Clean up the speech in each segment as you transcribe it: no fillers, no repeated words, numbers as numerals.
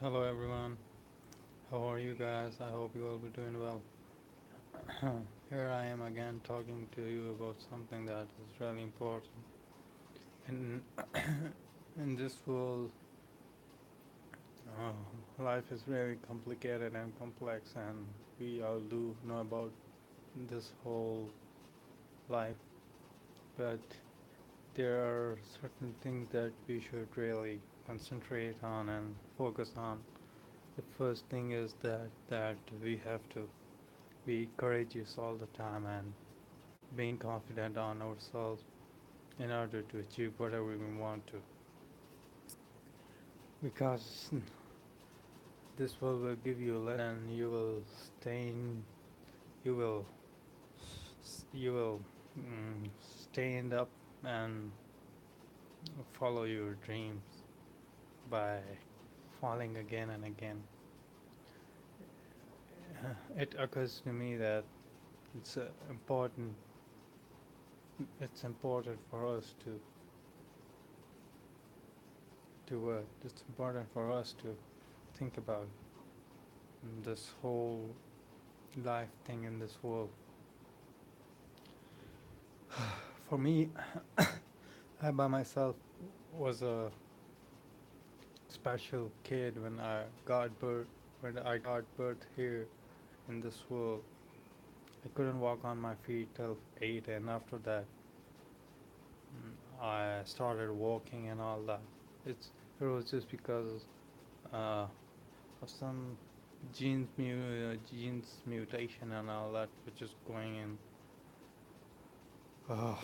Hello everyone, how are you guys? I hope you all be doing well. Here I am again talking to you about something that is really important. In in this world, life is very complicated and complex, and we all do know about this whole life. But there are certain things that we should really concentrate on and focus on. The first thing is that we have to be courageous all the time and being confident on ourselves in order to achieve whatever we want to, because this will give you a lesson. You will stay in, you will you will stand up and follow your dreams by falling again and again. It occurs to me that it's important it's important for us it's important for us to think about this whole life thing in this world. For me, I by myself was a special kid when I got birth here in this world. I couldn't walk on my feet till 8, and after that, I started walking and all that. It was just because uh, of some genes mutation and all that, which is going in, uh,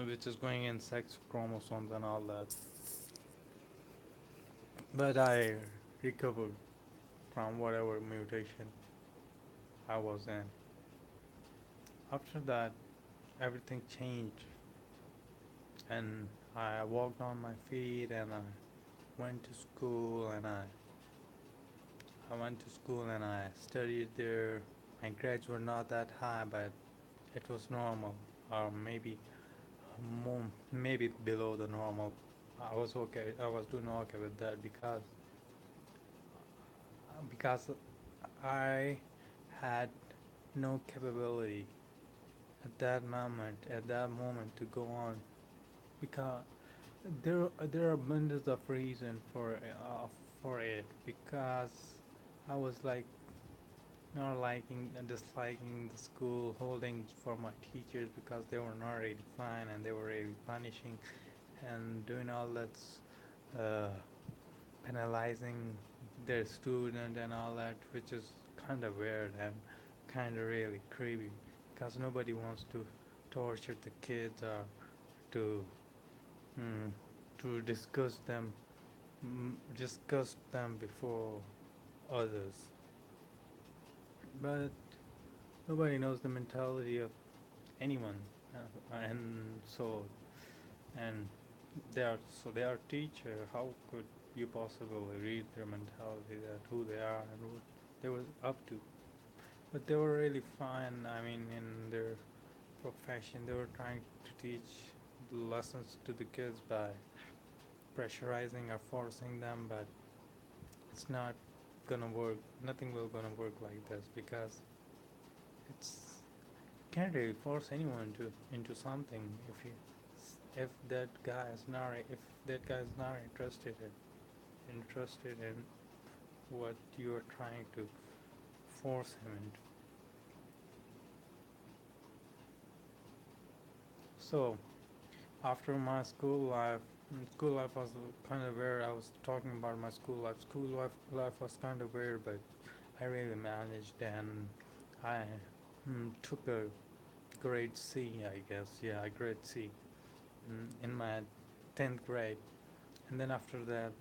which is going in sex chromosomes and all that. But I recovered from whatever mutation I was in. After that, everything changed, and I walked on my feet, and went to school, and I went to school and I studied there. My grades were not that high, but it was normal, or more, maybe below the normal. I was okay. I was doing okay with that because I had no capability at that moment to go on, because there are abundance of reason for it, because I was like not liking and disliking the school holding for my teachers, because they were not really fine and they were really punishing and doing all that, uh, penalizing their student and all that, which is kind of weird and kind of really creepy, because nobody wants to torture the kids or to mm, to discuss them before others. But nobody knows the mentality of anyone, and and they are teacher. How could you possibly read their mentality, that who they are and what they were up to? But they were really fine. I mean, in their profession, they were trying to teach lessons to the kids by pressurizing or forcing them, but it's not gonna work. Nothing will gonna work like this, because it's can't really force anyone to into something if that guy is not interested in what you are trying to force him into. So after my school life was kind of weird. I was talking about my school life. Life was kind of weird, but I really managed, and I took a grade C, I guess. Yeah, a grade C in my 10th grade. And then after that,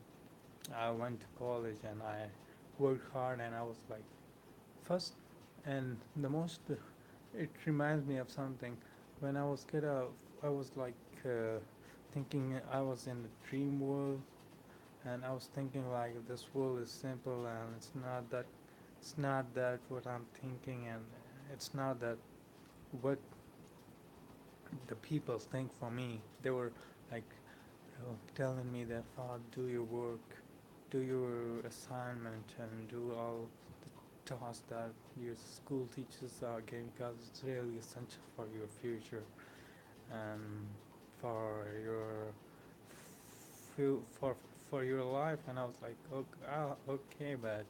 I went to college and I worked hard, and I was like first and the most. It reminds me of something. When I was kid, I was like thinking I was in a dream world, and I was thinking like this world is simple, and it's not that what I'm thinking, and it's not that what the people think for me. They were like telling me that, oh, do your work, do your assignment and do all the tasks that your school teachers are giving, because it's really essential for your future and for your for your life. And I was like, okay, okay, but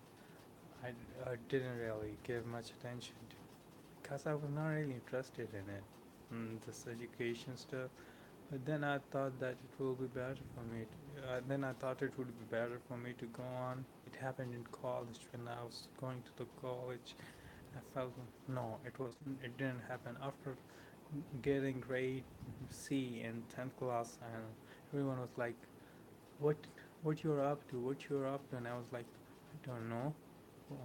I didn't really give much attention to, because I was not really interested in it, this education stuff. But then I thought that it will be better for me. Then I thought it would be better for me to go on. It happened in college when I was going to the college. I felt no, it didn't happen after getting grade C in 10th class, and everyone was like, "What, what you're up to? What you're up to?" And I was like, "I don't know.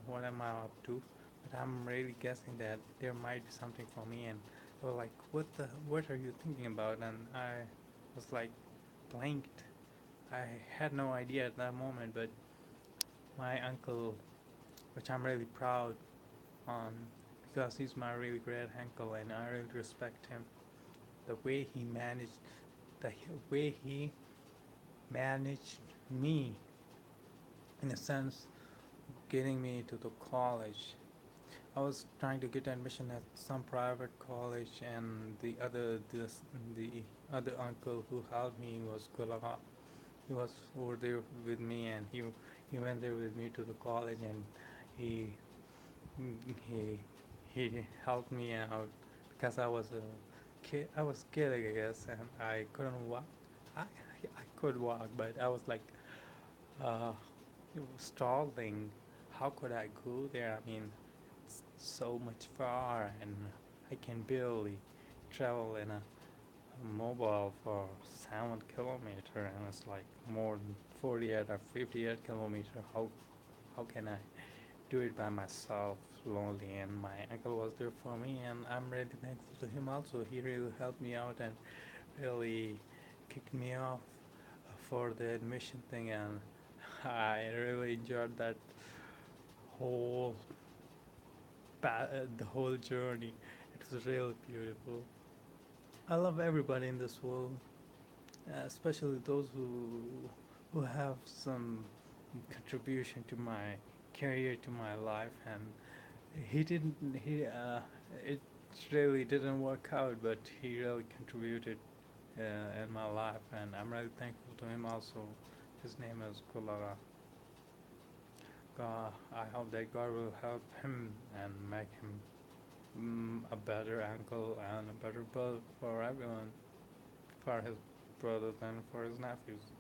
What am I up to?" But I'm really guessing that there might be something for me. And they were like, what are you thinking about?" And I was like, blanked. I had no idea at that moment. But my uncle, which I'm really proud on, because he's my really great uncle, and I really respect him. The way he managed, the way he managed me, in a sense, getting me to the college. I was trying to get admission at some private college, and the other uncle who helped me was Gulaga. He was over there with me, and he went there with me to the college, and he he he helped me out, because I was a kid. I was scared, I guess, and I couldn't walk. I could walk, but I was like, uh, stalling. How could I go there? I mean, it's so much far, and I can barely travel in a mobile for 7 kilometer, and it's like more than 48 or 58 kilometer. How can I do it by myself, lonely? And my uncle was there for me, and I'm really thankful to him also. He really helped me out and really kicked me off for the admission thing, and I really enjoyed that whole the whole journey. It was really beautiful. I love everybody in this world, especially those who have some contribution to my career, to my life. And he didn't he it really didn't work out, but he really contributed in my life, and I'm really thankful to him also. His name is Kulara. I hope that God will help him and make him a better uncle and a better brother for everyone, for his brothers and for his nephews.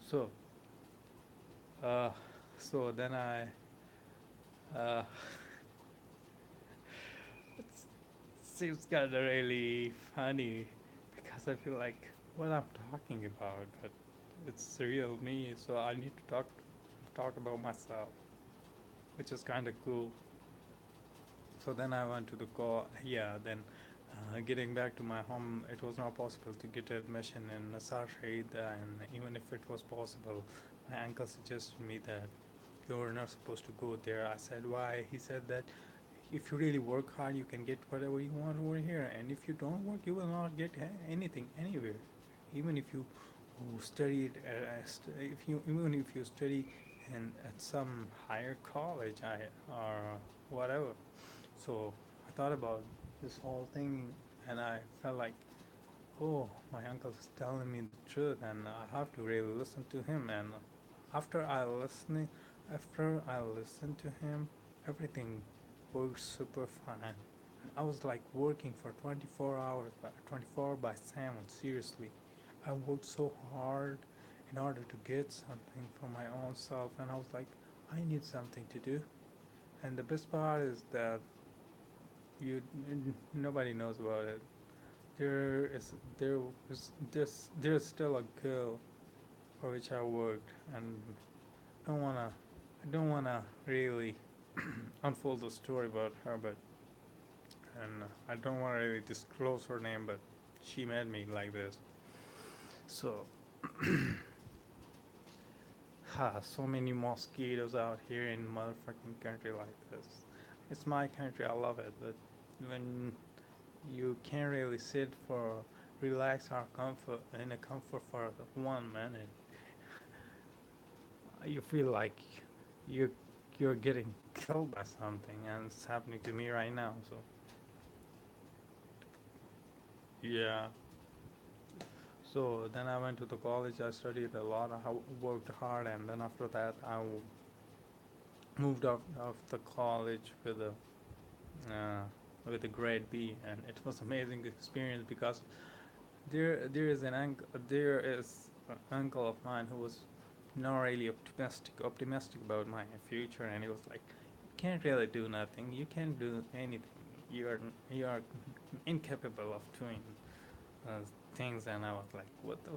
So, uh, so then uh, it seems kind of really funny, because I feel like what I'm talking about, but it's real me. So I need to talk about myself, which is kind of cool. So then I went to the call. Yeah, then getting back to my home, it was not possible to get admission in Nasar Shahid, and even if it was possible, my uncle suggested me that you're not supposed to go there. I said, why? He said that if you really work hard, you can get whatever you want over here, and if you don't work, you will not get anything anywhere. Even if you studied, if you even if you study in at some higher college, or whatever. So I thought about this whole thing, and I felt like, oh, my uncle is telling me the truth, and I have to really listen to him. And after I listening, after I listened to him, everything worked super fine. I was like working for 24 hours, 24 by 7. Seriously, I worked so hard in order to get something for my own self, and I was like, I need something to do. And the best part is that you nobody knows about it. There was there's still a girl for which I worked, and don't wanna I don't wanna really unfold the story about her, but and I don't wanna really disclose her name, but she made me like this. So, so many mosquitoes out here in motherfucking country like this. It's my country, I love it, but when you can't really sit for relax or comfort in a comfort for 1 minute, you feel like you you're getting killed by something, and it's happening to me right now. So yeah. So then I went to the college. I studied a lot. I worked hard, and then after that, moved out of the college uh, with a grade B, and it was amazing experience because there is an uncle of mine who was not really optimistic about my future, and he was like, "You can't really do nothing. You can't do anything. You are incapable of doing uh, things." And I was like, "What the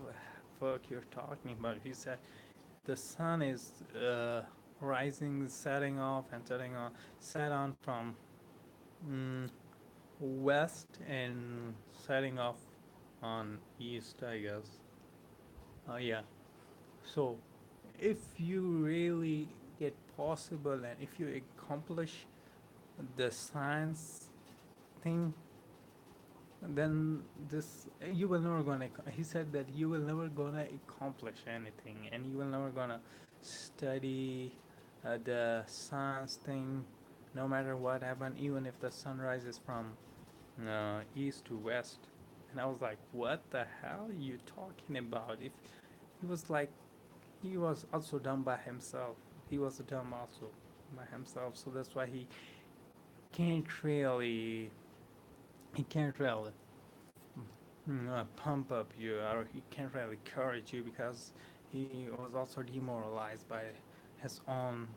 fuck you're talking about?" He said, "The sun is rising, setting off, and setting on, set on from mm, west and setting off on east, I guess." Yeah. So, if you really get possible and if you accomplish the science thing, then this you will never gonna. He said that you will never gonna accomplish anything, and you will never gonna study the science thing, no matter what happen, even if the sun rises from east to west. And I was like, what the hell are you talking about? If he was like, he was also dumb by himself. He was dumb also by himself. So that's why can't really, he can't really pump up you, or he can't really encourage you because he was also demoralized by his own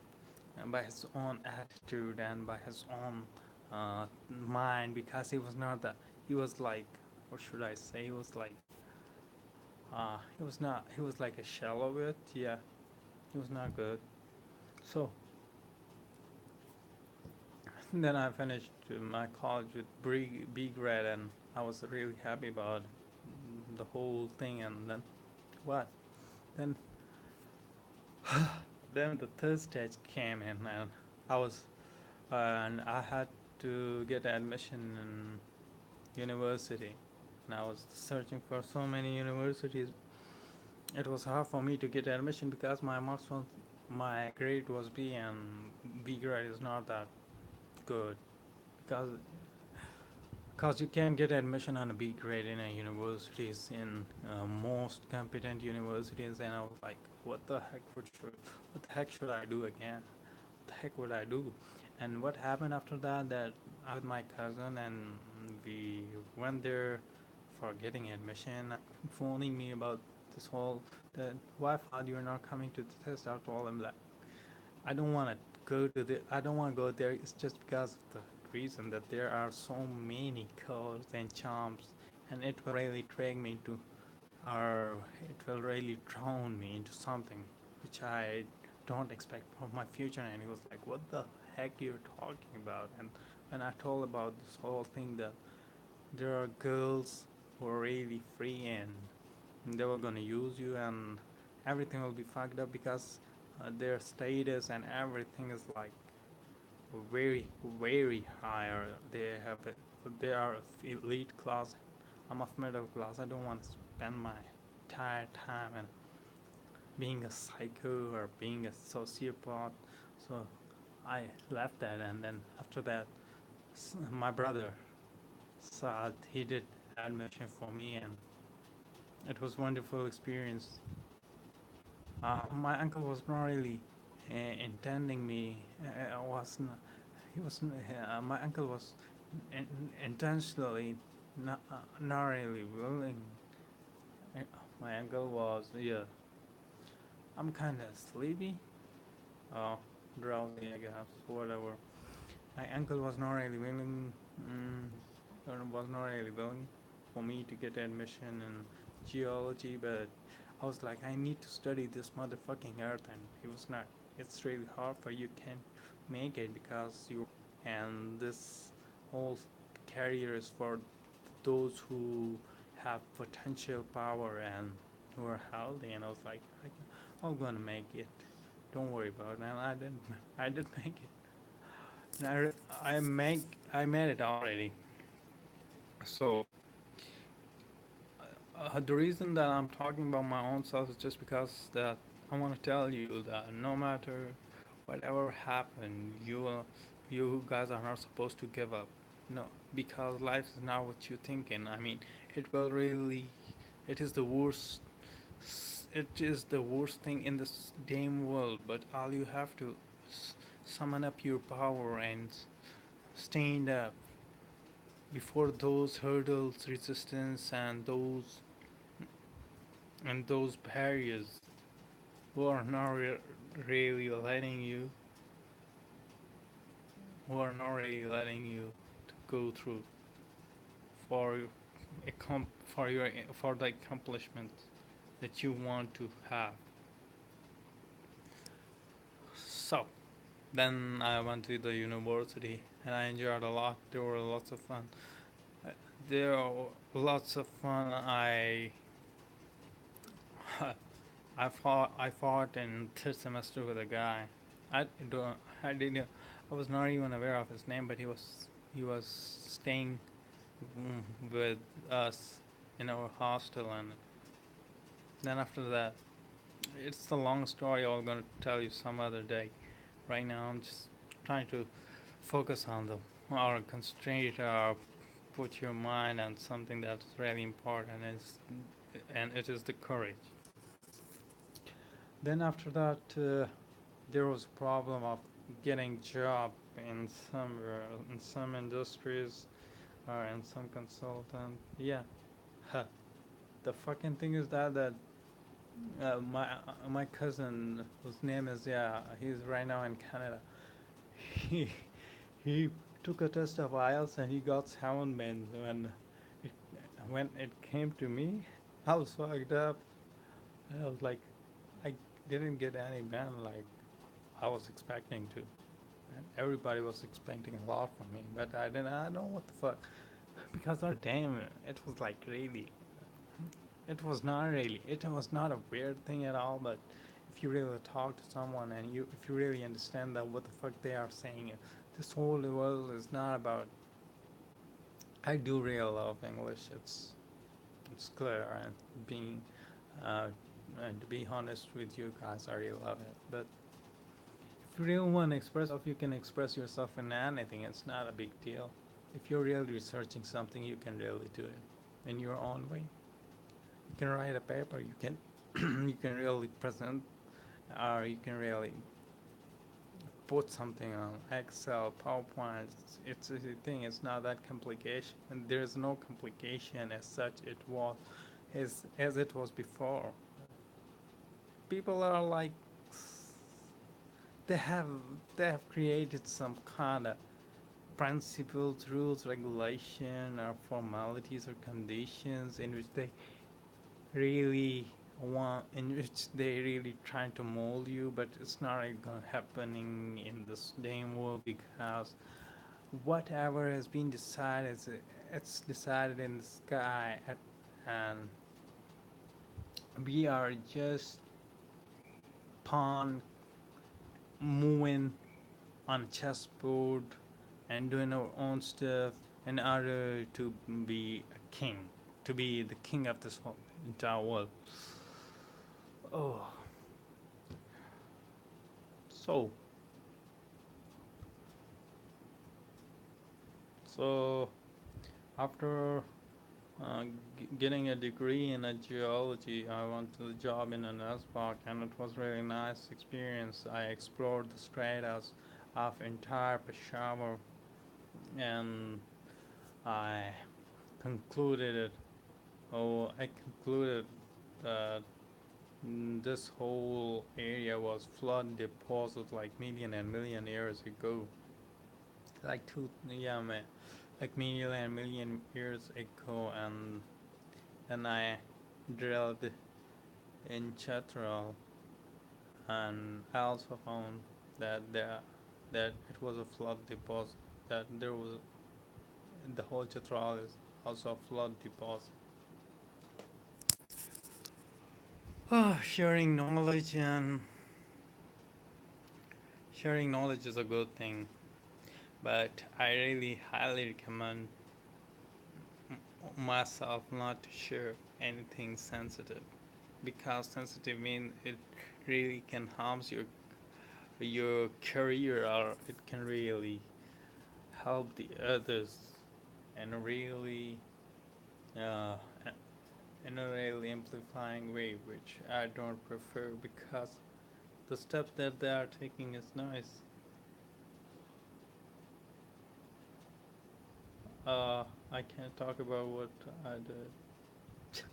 attitude and by his own mind, because he was not that, he was like, what should I say, he was like he was not, he was like a shell of it. Yeah, he was not good. So then I finished my college with B grade, and I was really happy about the whole thing. And then what? Then then the third stage came in, and I was and I had to get admission in university. And I was searching for so many universities. It was hard for me to get admission because my grade was B, and B grade is not that good because you can get admission on a B grade in a universities, in most competent universities. And I was like, what the heck should I do again? What the heck would I do? And what happened after that? That I with my cousin, and we went there for getting admission. Phoning me about this whole that, why father you're not coming to the test? I told him like, I don't want to go there. It's just because of the reason that there are so many colors and charms, and it will really drag me to, or it will really drown me into something which I don't expect for my future. And he was like, what the heck you're talking about? And when I told about this whole thing, that there are girls who are really free, and they were gonna use you, and everything will be fucked up because their status and everything is like very very higher. They are elite class. I'm of middle class. I don't want to spend my entire time and being a psycho or being a sociopath. So I left that, and then after that, my brother Saad, he did admission for me, and it was wonderful experience. My uncle was not really intending me. Was not, he was my uncle was in, intentionally not really willing. Uh, My uncle was, yeah. I'm kind of sleepy, uh, drowsy, I guess, whatever. My uncle was not really willing, was not really willing for me to get admission in geology, but I was like, I need to study this motherfucking earth, and he was not. It's really hard for you can make it because you, and this whole career is for those who have potential power and who are healthy. And I was like, I'm gonna make it. Don't worry about it. And I didn't. I did make it. And I made it already. So the reason that I'm talking about my own self is just because that I want to tell you that no matter whatever happened, you guys are not supposed to give up. No, because life is not what you're thinking. I mean, it will really, it is the worst. It is the worst thing in this damn world. But all you have to summon up your power and stand up before those hurdles, resistance, and those barriers who are not really letting you, who are not really letting you to go through for for your for the accomplishment that you want to have. So then I went to the university and I enjoyed a lot. There were lots of fun. Uh, There are lots of fun. I fought in third semester with a guy. I don't. I didn't. I was not even aware of his name, but he was staying with us in our hostel, and then after that, it's a long story. I'm gonna tell you some other day. Right now, I'm just trying to focus on the or concentrate or put your mind on something that's really important, and it is the courage. Then after that, there was a problem of getting job in some industries or in some consultant. Yeah, huh. The fucking thing is that my cousin, whose name is, yeah, he's right now in Canada. He he took a test of IELTS and he got 7 men. It, when it came to me, I was fucked up. I was like, I didn't get any man like I was expecting to. And everybody was expecting a lot from me, but I didn't. I don't know what the fuck. Because damn, it was like really. It was not really. It was not a weird thing at all. But if you really talk to someone and if you really understand that what the fuck they are saying, this whole world is not about. I do really love English. It's clear and being. Uh, and to be honest with you guys, I really love it. But if you really want to express yourself, you can express yourself in anything. It's not a big deal. If you're really researching something, you can really do it in your own way. You can write a paper. You can you can really present, or you can really put something on Excel, PowerPoint. It's a thing. It's not that complication, and there's no complication as such. It was as it was before. People are like they have they have created some kind of principles, rules, regulation, or formalities or conditions in which they really in which they really trying to mold you, but it's not really gonna happening in this damn world because whatever has been decided, it's decided in the sky, and we are just pawn moving on a chessboard and doing our own stuff in order to be a king, to be the king of this whole entire world. Oh, so so after getting a degree in a geology, I went to the job in a NASBAC, and it was really nice experience. I explored the stratas of entire Peshawar, and I concluded it. I concluded that this whole area was flood deposit like million and million years ago. Like yeah, man, like million years ago, and then I drilled in Chetral, and I also found that it was a flood deposit. That there was the whole Chetral is also a flood deposit. Sharing knowledge is a good thing, but I really highly recommend myself not to share anything sensitive, because sensitive means really can harms your career, or it can really help the others in a really uh, in a really amplifying way, which I don't prefer because the steps that they are taking is nice. I can't talk about what I did.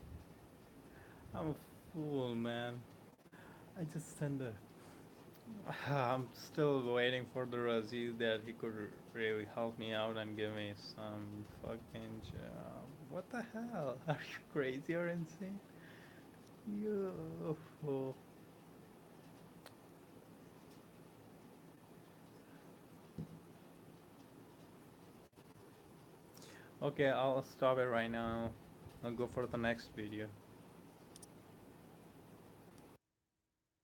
I'm a fool, man. I just send a. I'm still waiting for the Razi that he could really help me out and give me some fucking job. What the hell? Are you crazy or insane? You. Okay, I'll stop it right now. I'll go for the next video.